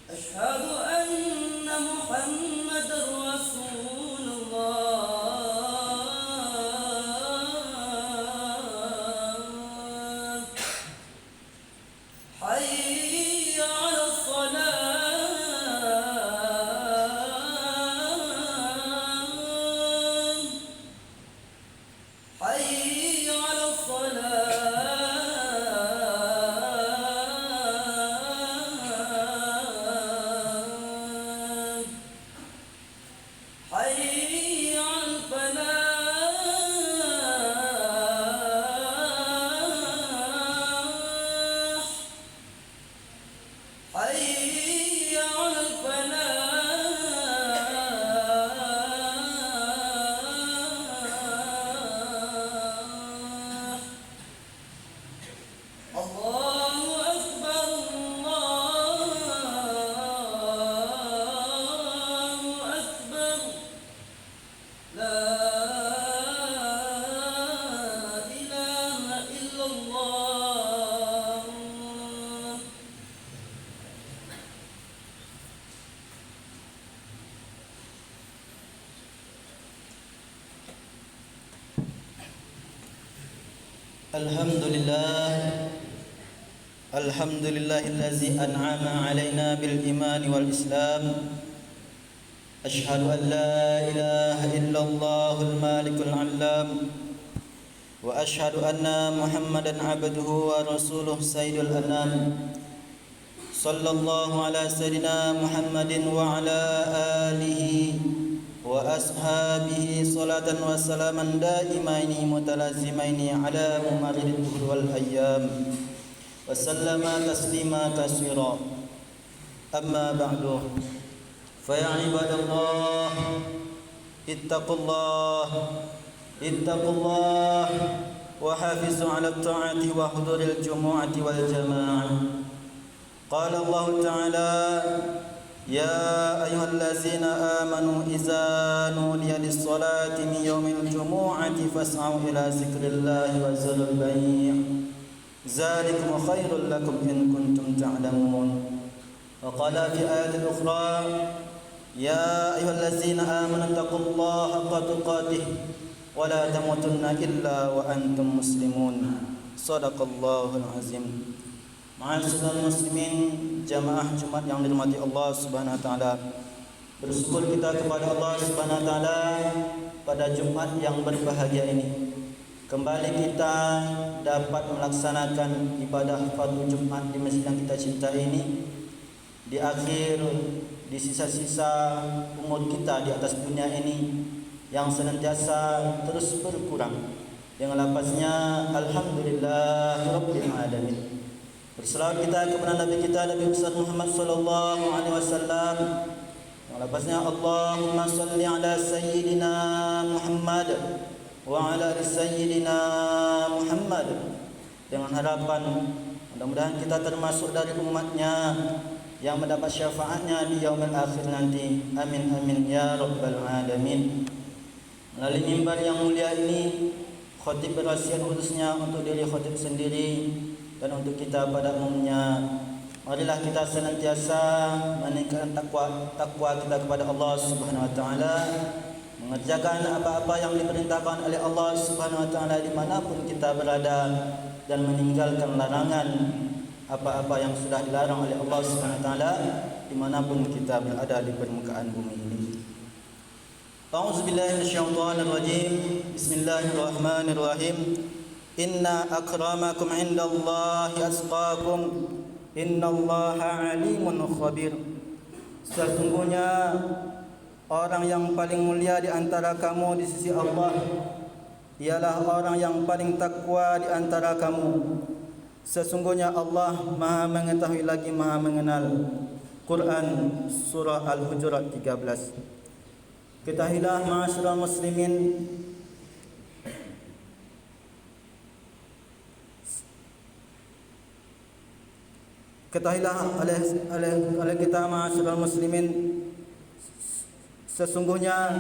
أشهد أن محمد رسول الله. حي على الصلاة. حي على الصلاة. حي على الفلاح. حي على الفلاح. الله أكبر الله أكبر. لا إله إلا الله. الحمد لله الذي أنعم علينا بالإيمان والإسلام. أشهد أن لا إله إلا الله المالك العلام، وأشهد أن محمدا عبده ورسوله سيد الأنام. صلى الله على سيدنا محمد وعلى آله وأصحابه صلاة وسلاما دائمين متلازمين على ممر الدهر والأيام، وسلم تسليما كثيرا. أما بعد، فيا عباد الله اتقوا الله وحافظوا على الطاعة وحضور الجمعة والجماعة. قال الله تعالى: يا أيها الذين آمنوا إذا نودي للصلاة من يوم الجمعة فاسعوا إلى ذكر الله وذروا البيع، ذلكم خير لكم إن كنتم تعلمون. وقال في آية أخرى: يا أيها الذين آمنوا اتقوا الله حق تقاته ولا تموتن إلا وأنتم مسلمون. صدق الله العظيم. Ma'asyiral muslimin, jamaah Jumat yang dirahmati Allah Subhanahu wa taala. Bersyukur kita kepada Allah Subhanahu wa taala pada Jumat yang berbahagia ini. Kembali kita dapat melaksanakan ibadah fardu Jumat di masjid yang kita cintai ini. Di akhir, di sisa-sisa umur kita di atas dunia ini yang senantiasa terus berkurang. Dengan lafaznya alhamdulillahirabbil alamin. Berselawat kita kepada Nabi kita, Nabi besar Muhammad sallallahu alaihi wasallam. Yang lafaznya Allahumma salli ala sayyidina Muhammad wa ala ali sayyidina Muhammad. Dengan harapan mudah-mudahan kita termasuk dari umatnya yang mendapat syafaatnya di yaumil akhir nanti. Amin amin ya rabbal alamin. Melalui mimbar yang mulia ini, khatib berwasiat khususnya untuk diri khatib sendiri dan untuk kita pada umumnya. Marilah kita senantiasa meningkatkan takwa kita kepada Allah Subhanahu wa taala, mengerjakan apa-apa yang diperintahkan oleh Allah Subhanahu wa taala dimanapun kita berada, dan meninggalkan larangan apa-apa yang sudah dilarang oleh Allah Subhanahu wa taala dimanapun kita berada di permukaan bumi ini. A'udzubillahi minasyaitonir rajim. Bismillahirrahmanirrahim. Inna akramakum indallahi atqakum, innallaha alimun khabir. Sesungguhnya orang yang paling mulia di antara kamu di sisi Allah ialah orang yang paling takwa di antara kamu. Sesungguhnya Allah Maha mengetahui lagi Maha mengenal. Quran surah Al-Hujurat 13. Ketahuilah ma'asyiral muslimin, ketahuilah oleh kita ma'asyiral muslimin, sesungguhnya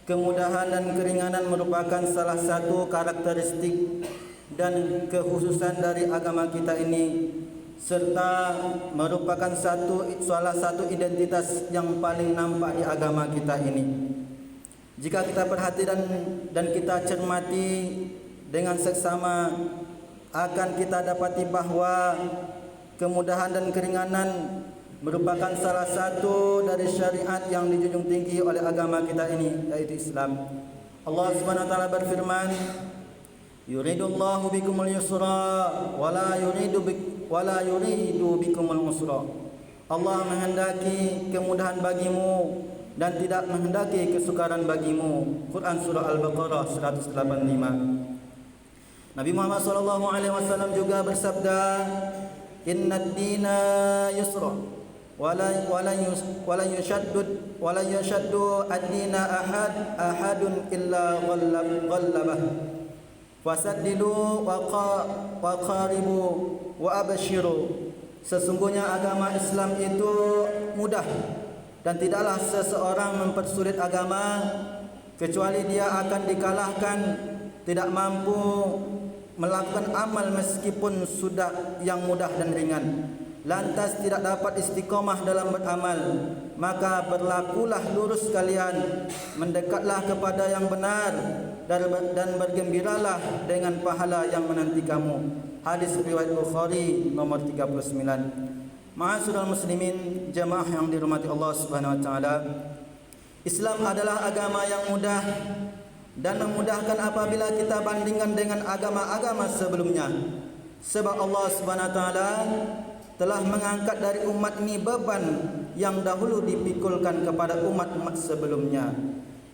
kemudahan dan keringanan merupakan salah satu karakteristik dan kekhususan dari agama kita ini, serta merupakan salah satu identitas yang paling nampak di agama kita ini. Jika kita perhatikan dan kita cermati dengan seksama, akan kita dapati bahawa kemudahan dan keringanan merupakan salah satu dari syariat yang dijunjung tinggi oleh agama kita ini, yaitu Islam. Allah Subhanahu wa taala berfirman, yuridullahu bikumul yusra wala yuridu bikumul usra. Allah menghendaki kemudahan bagimu dan tidak menghendaki kesukaran bagimu. Quran surah Al-Baqarah 185. Nabi Muhammad SAW juga bersabda, innad dina yusra wala yushaddu ad-dina ahadun illa ghallabah fasaddidu wa qaribu wa abshiru. Sesungguhnya agama Islam itu mudah, dan tidaklah seseorang mempersulit agama kecuali dia akan dikalahkan, tidak mampu melakukan amal meskipun sudah yang mudah dan ringan, lantas tidak dapat istiqomah dalam beramal. Maka berlakulah lurus kalian, mendekatlah kepada yang benar, dan bergembiralah dengan pahala yang menanti kamu. Hadis riwayat Bukhari nomor 39. Ma'asyiral muslimin, jamaah yang dirahmati Allah Subhanahu wa taala, Islam adalah agama yang mudah dan memudahkan apabila kita bandingkan dengan agama-agama sebelumnya. Sebab Allah Subhanahu wa taala telah mengangkat dari umat ini beban yang dahulu dipikulkan kepada umat-umat sebelumnya.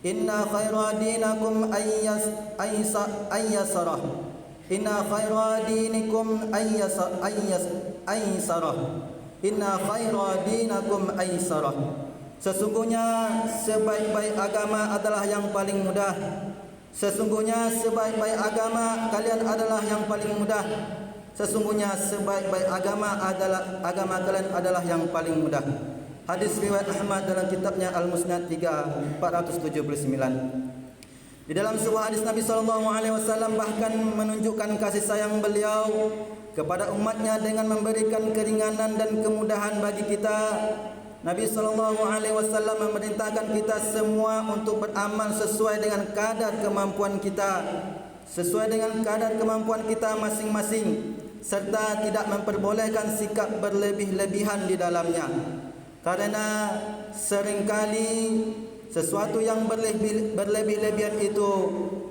Inna khaira dinakum ayyasarah. Inna khaira dinikum ayyasarah. Inna khaira dinakum aysarah. Sesungguhnya sebaik-baik agama adalah yang paling mudah. Sesungguhnya sebaik-baik agama kalian adalah yang paling mudah. Sesungguhnya sebaik-baik agama kalian adalah yang paling mudah. Hadis riwayat Ahmad dalam kitabnya Al-Musnad 3479. Di dalam sebuah hadis Nabi SAW bahkan menunjukkan kasih sayang beliau kepada umatnya dengan memberikan keringanan dan kemudahan bagi kita. Nabi SAW memerintahkan kita semua untuk beramal sesuai dengan kadar kemampuan kita, sesuai dengan kadar kemampuan kita masing-masing, serta tidak memperbolehkan sikap berlebih-lebihan di dalamnya. Karena seringkali sesuatu yang berlebih-lebihan itu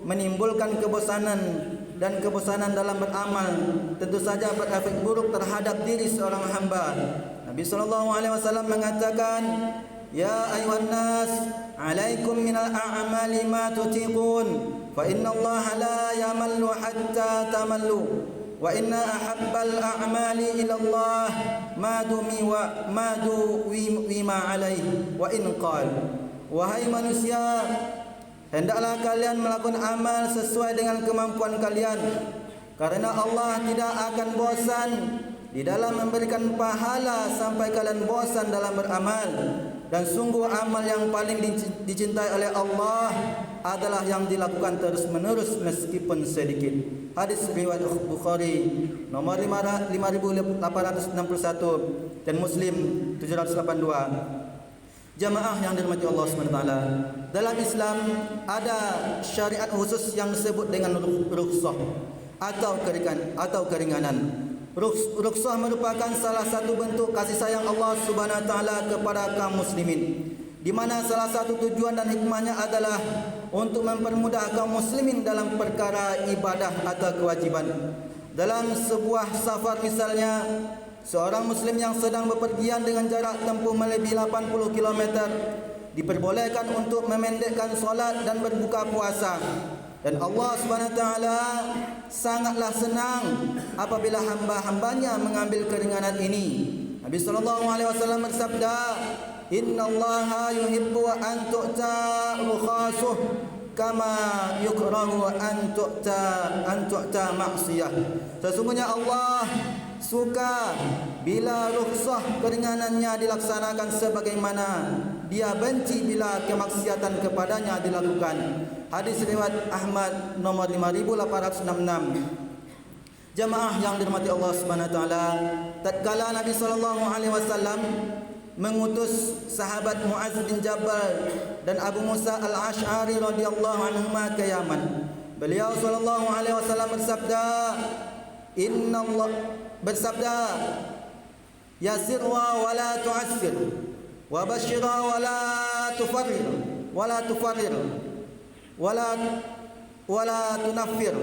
menimbulkan kebosanan, dan kebosanan dalam beramal tentu saja berefek buruk terhadap diri seorang hamba. Nabi SAW mengatakan, ya ayuhan nas, alaikum minal a'mali ma tutiqun, fa inna Allah la yamallu hatta tamallu, wa inna ahabbal a'mali ila Allah madu wima alaih wa in qal. Wahai manusia, hendaklah kalian melakukan amal sesuai dengan kemampuan kalian, karena Allah tidak akan bosan di dalam memberikan pahala sampai kalian bosan dalam beramal. Dan sungguh amal yang paling dicintai oleh Allah adalah yang dilakukan terus menerus meskipun sedikit. Hadis riwayat Bukhari nomor 5861 dan Muslim 782. Jamaah yang dirahmati Allah SWT, dalam Islam ada syariat khusus yang disebut dengan rukhsah atau keringanan. Rukhsah merupakan salah satu bentuk kasih sayang Allah Subhanahu wa taala kepada kaum muslimin, di mana salah satu tujuan dan hikmahnya adalah untuk mempermudah kaum muslimin dalam perkara ibadah atau kewajiban. Dalam sebuah safar misalnya, seorang muslim yang sedang bepergian dengan jarak tempuh melebihi 80 km diperbolehkan untuk memendekkan solat dan berbuka puasa. Dan Allah Subhanahu wa taala sangatlah senang apabila hamba-hambanya mengambil keringanan ini. Nabi sallallahu alaihi wasallam bersabda, "Innallaha yuhibbu an tu'ta rukhasuh kama yukrahu an tu'ta ma'siyah." Sesungguhnya Allah suka bila rukhsah keringanannya dilaksanakan sebagaimana Dia benci bila kemaksiatan kepadanya dilakukan. Hadis riwayat Ahmad nomor 5866. Jamaah yang dirahmati Allah Subhanahu wa taala, tatkala Nabi sallallahu alaihi wasallam mengutus sahabat Muaz bin Jabal dan Abu Musa Al-Asy'ari radhiyallahu anhuma ke Yaman, beliau sallallahu alaihi wasallam bersabda, yasir wa la tu'assir wa bashir wa la tufarrir wa la tunaffir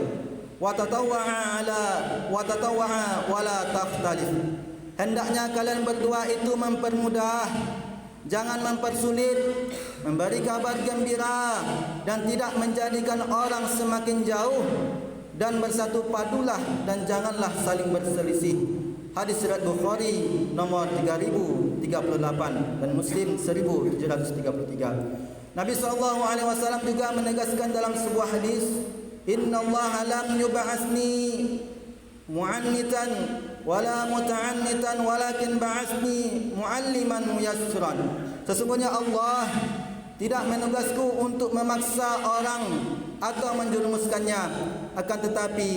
wa tatawwa'a wa la taftalif. Hendaknya kalian berdua itu mempermudah, jangan mempersulit, memberi kabar gembira dan tidak menjadikan orang semakin jauh, dan bersatu padulah dan janganlah saling berselisih. Hadis riwayat Bukhari nomor 3038 dan Muslim 1733. Nabi SAW juga menegaskan dalam sebuah hadis, innallaha lam yub'atsni mu'annitan wala muta'annitan walakin ba'atsni mu'alliman muyassiran. Sesungguhnya Allah tidak menugasku untuk memaksa orang atau menjerumuskannya, akan tetapi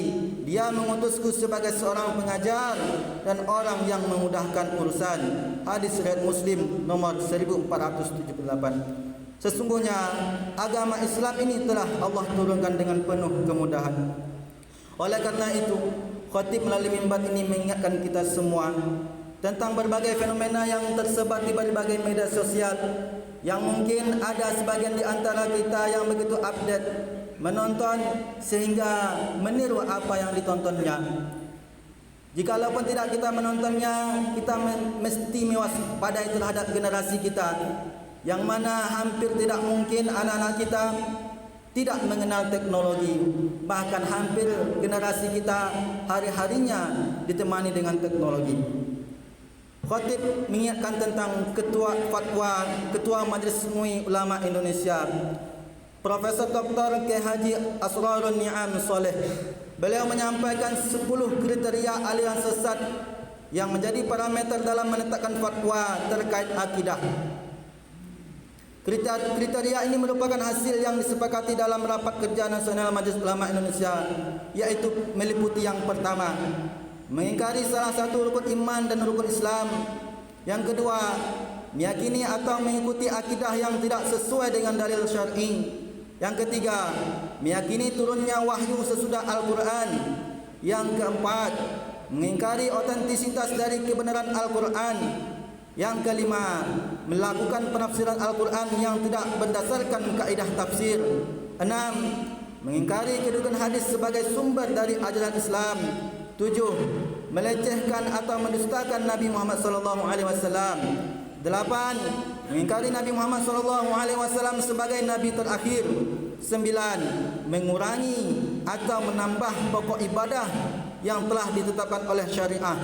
Dia mengutusku sebagai seorang pengajar dan orang yang memudahkan urusan. Hadis riwayat Muslim nomor 1478. Sesungguhnya agama Islam ini telah Allah turunkan dengan penuh kemudahan. Oleh karena itu, khatib melalui mimbar ini mengingatkan kita semua tentang berbagai fenomena yang tersebar di berbagai media sosial, yang mungkin ada sebagian di antara kita yang begitu update menonton sehingga meniru apa yang ditontonnya. Jikalaupun tidak kita menontonnya, kita mesti mewaspadai terhadap generasi kita, yang mana hampir tidak mungkin anak-anak kita tidak mengenal teknologi. Bahkan hampir generasi kita hari-harinya ditemani dengan teknologi. Khatib mengingatkan tentang Ketua Majlis MUI Ulama Indonesia, Profesor Dr. K. Haji Asrarun Ni'am Soleh. Beliau menyampaikan 10 kriteria aliran sesat yang menjadi parameter dalam menetapkan fatwa terkait akidah. Kriteria ini merupakan hasil yang disepakati dalam rapat kerja nasional Majlis Ulama Indonesia, yaitu meliputi yang pertama, mengingkari salah satu rukun iman dan rukun Islam. Yang kedua, meyakini atau mengikuti akidah yang tidak sesuai dengan dalil syar'i. Yang ketiga, meyakini turunnya wahyu sesudah Al-Quran. Yang keempat, mengingkari otentisitas dari kebenaran Al-Quran. Yang kelima, melakukan penafsiran Al-Quran yang tidak berdasarkan kaidah tafsir. 6. Mengingkari kedudukan hadis sebagai sumber dari ajaran Islam. 7. Melecehkan atau mendustakan Nabi Muhammad SAW. 8. Mengingkari Nabi Muhammad SAW sebagai Nabi terakhir. 9. Mengurangi atau menambah pokok ibadah yang telah ditetapkan oleh syariah.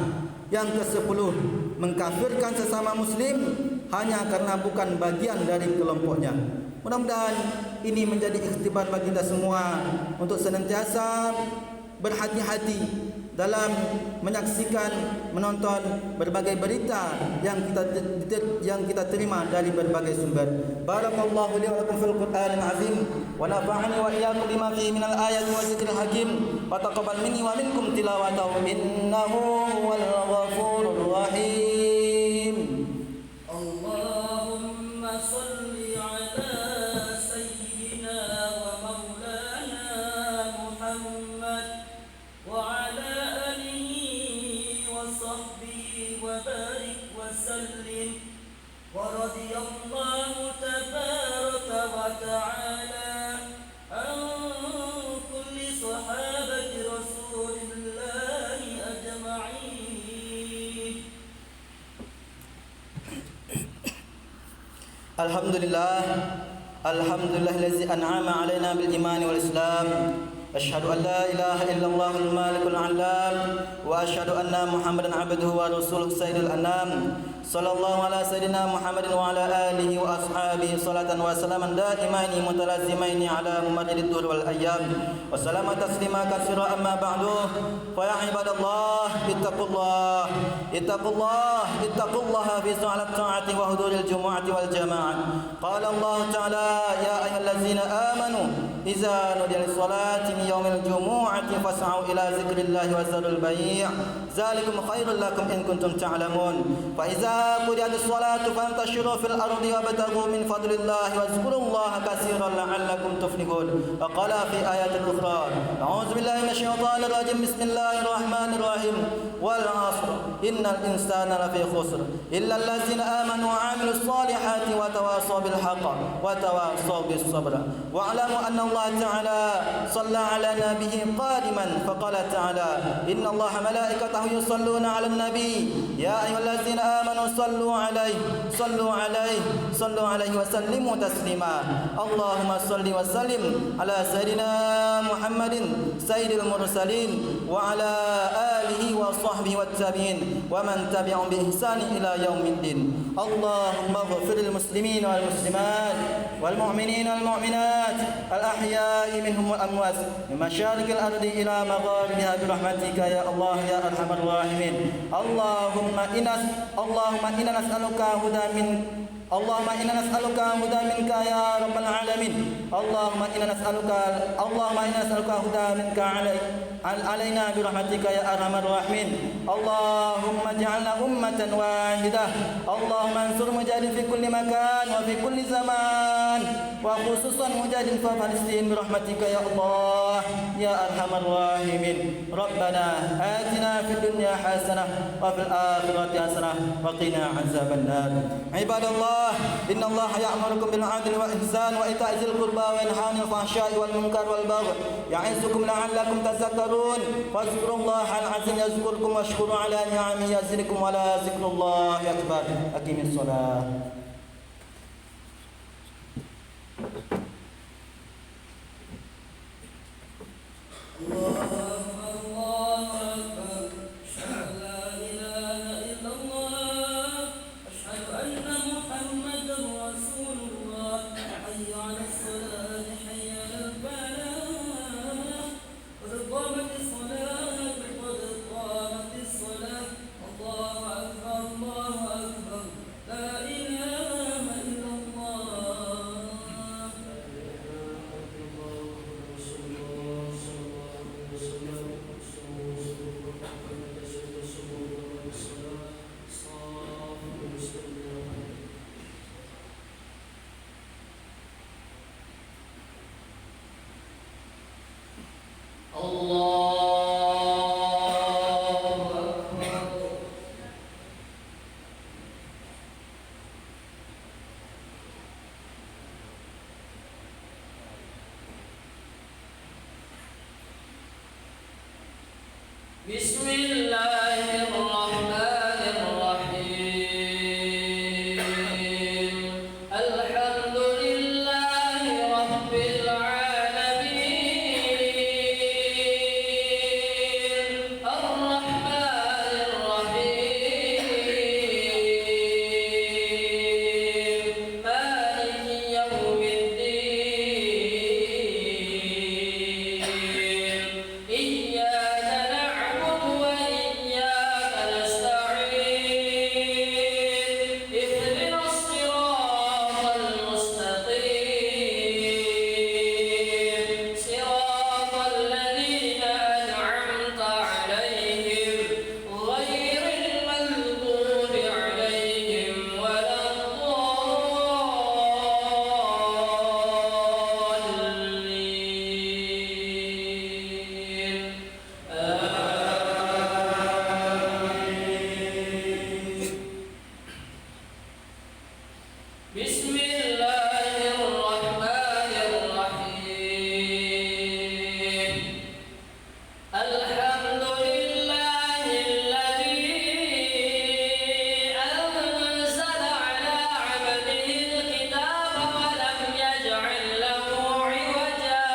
Yang ke-10, mengkafirkan sesama muslim hanya karena bukan bagian dari kelompoknya. Mudah-mudahan ini menjadi ikhtibar bagi kita semua untuk senantiasa berhati-hati dalam menyaksikan, menonton berbagai berita yang kita terima dari berbagai sumber. Barakallahu li wa lakum fil Qur'anil azim wa nafa'ani wa iyyakum bima fihi minal ayati wa dzikril hakim. Wa taqabbal minni wa minkum tilawatahu innahu huwal ghafurur rahim. Allahumma shalli ala sayyidina wa maulana Muhammad wa ala وصحبه وبارك وسلم ورضي الله تبارك وتعالى عن كل صحابة رسول الله أجمعين. Alhamdulillah, alhamdulillahilladzi an'ama 'alaina bil iman wal islam. Asyhadu an la ilaha illallahul malikul alam wa asyhadu anna Muhammadan abduhu wa rasuluhu sayyidul anam. Sallallahu ala sayyidina Muhammadin wa ala alihi wa ashabihi salatan wa salaman daimaini mutalazimaini ala mumadidid dur wal ayyam. Wa salama taslima katsira amma ba'du. Fa ya ibadallah ittaqullaha fi sa'alat ta'ati wa huduril jumu'ati wal jama'ah. Qala Allah ta'ala ya ayyuhallazina amanu إذا نودي للصلاة من يوم الجمعة فاسعوا إلى ذكر الله وذروا البيع ذلكم خير لكم إن كنتم تعلمون فإذا قضيت الصلاة فانتشروا في الأرض وابتغوا من فضل الله واذكروا الله كثيرا لعلكم تفلحون. وقال في آية أخرى أعوذ بالله من الشيطان الرجيم بسم الله الرحمن الرحيم والعصر إن الإنسان لفي خسر إلا الذين آمنوا وعملوا الصالحات وتواصوا بالحق وتواصوا بالصبر واعلموا أن الله تعالى صلى على نبيه قادما فقال تعالى إن الله ملائكته يصلون على النبي يا أيها الذين آمنوا صلوا عليه وسلموا تسليما اللهم صل وسلم على سيدنا محمد سيد المرسلين وعلى آله وصحبه والتابعين ومن تبعهم بإحسان إلى يوم الدين. اللهم اغفر للمسلمين والمسلمات والمؤمنين والمؤمنات الأحياء منهم والأموات من مشارق الأرض إلى مغاربها برحمتك يا الله يا أرحم الراحمين. اللهم إنا نسألك هدى منك يا رب العالمين. اللهم إنا نسألك هدى منك علينا برحمتك يا أرحم الراحمين. اللهم اجعلنا أمة واحدة. اللهم انصر مجاهدين في كل مكان وفي كل زمان وخصوصا مجاهدين في فلسطين برحمتك يا الله يا أرحم الراحمين. ربنا آتنا في الدنيا حسنة وفي الآخرة حسنة وقنا عذاب النار. عباد الله إن الله يأمركم بالعدل والإحسان وإيتاء ذي القربى وينهى عن الفحشاء والمنكر والبغي يعظكم لعلكم تذكرون فاذكروا الله العظيم يذكركم واشكروا على نعمه يزدكم ولا ذكر الله أكبر. أقيموا الصلاة. بسم الله الرحمن الرحيم الحمد لله رب العالمين الرحمن الرحيم مالك يوم الدين إياك نعبد وإياك نستعين اهدنا الصراط المستقيم صراط الذين أنعمت عليهم غير المغضوب عليهم ولا الضالين. بسم الله الرحمن الرحيم الحمد لله الذي أنزل على عبده الكتاب ولم يجعل له عوجا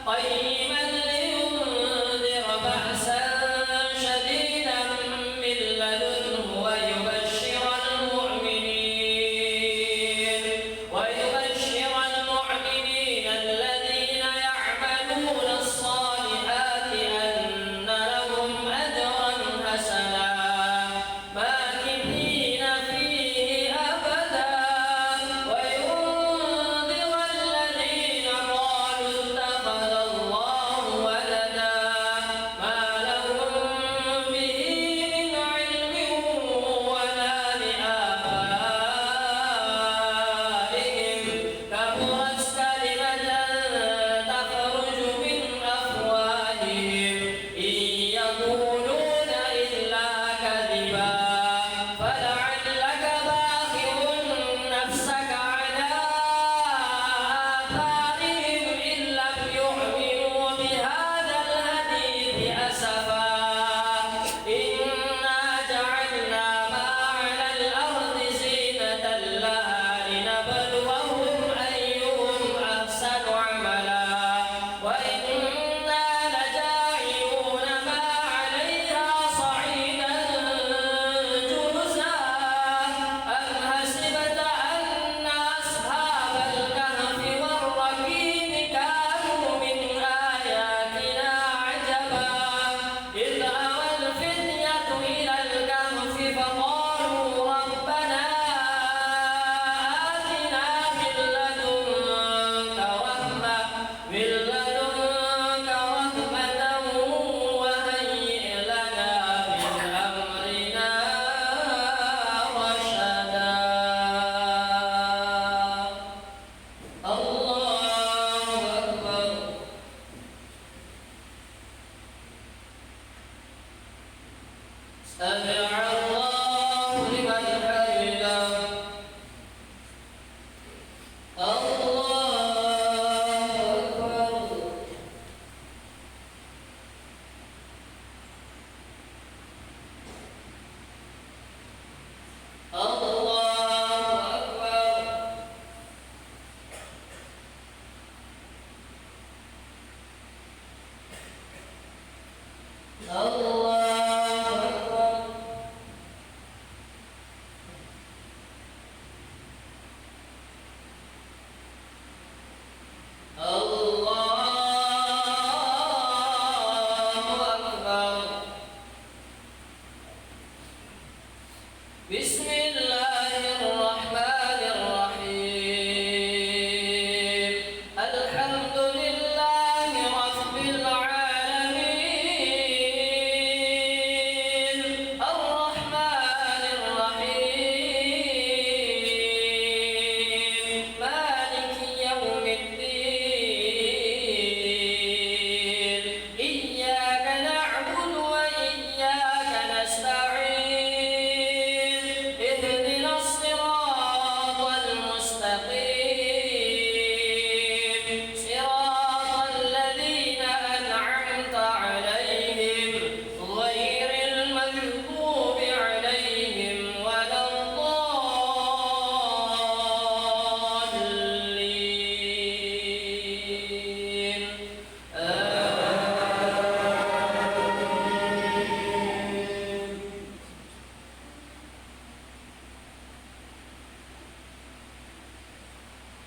قيما لينذر بأسا شديدا من لدنه ويبشر المؤمنين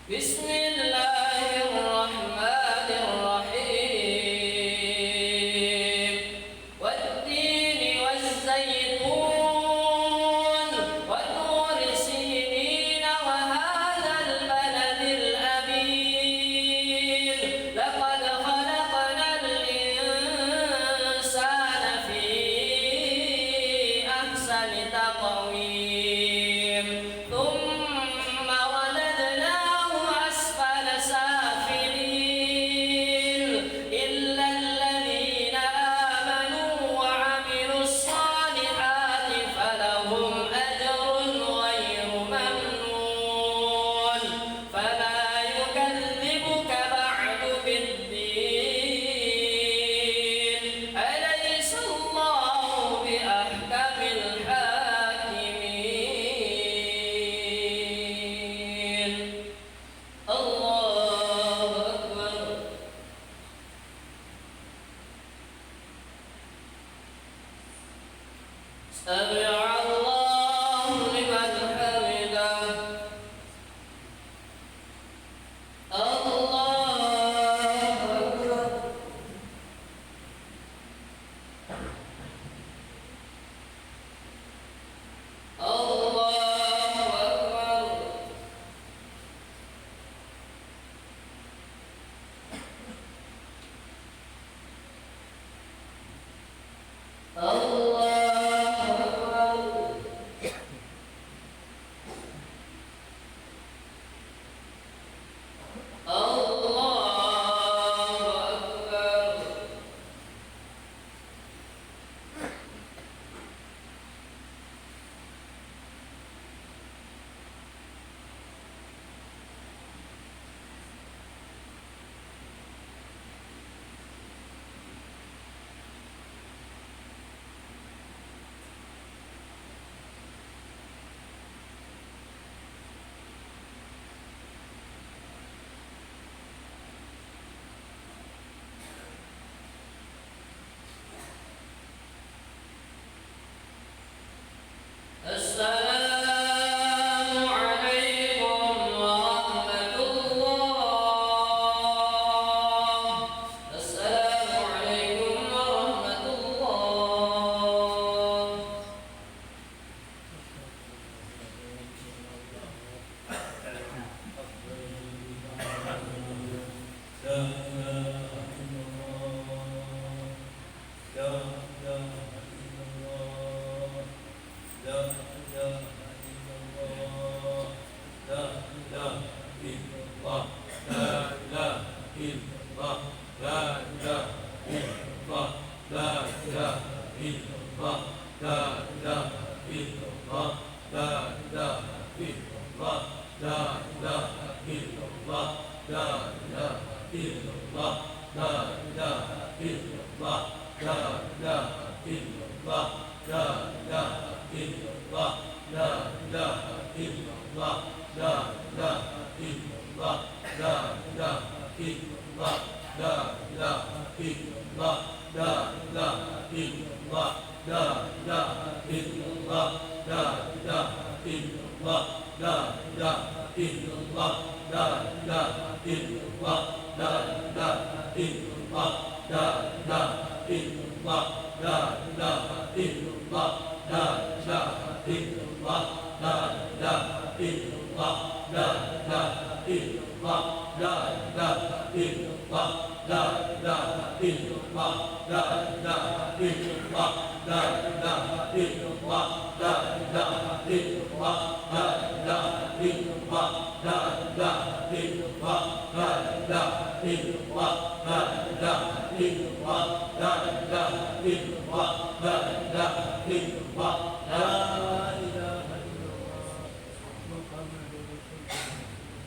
بسم الله الرحمن الرحيم والتين والزيتون وطور سينين وهذا البلد الأمين لقد خلقنا الإنسان في أحسن تقويم ثم رددناه أسفل سافلين إلا الذين آمنوا وعملوا الصالحات فلهم أجر غير ممنون فما يكذبك بعد بالدين أليس الله بأحكم الحاكمين الله أكبر سمع الله لمن حمده الله أكبر الله أكبر الله أكبر الله أكبر السلام عليكم ورحمة الله السلام عليكم ورحمة الله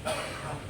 La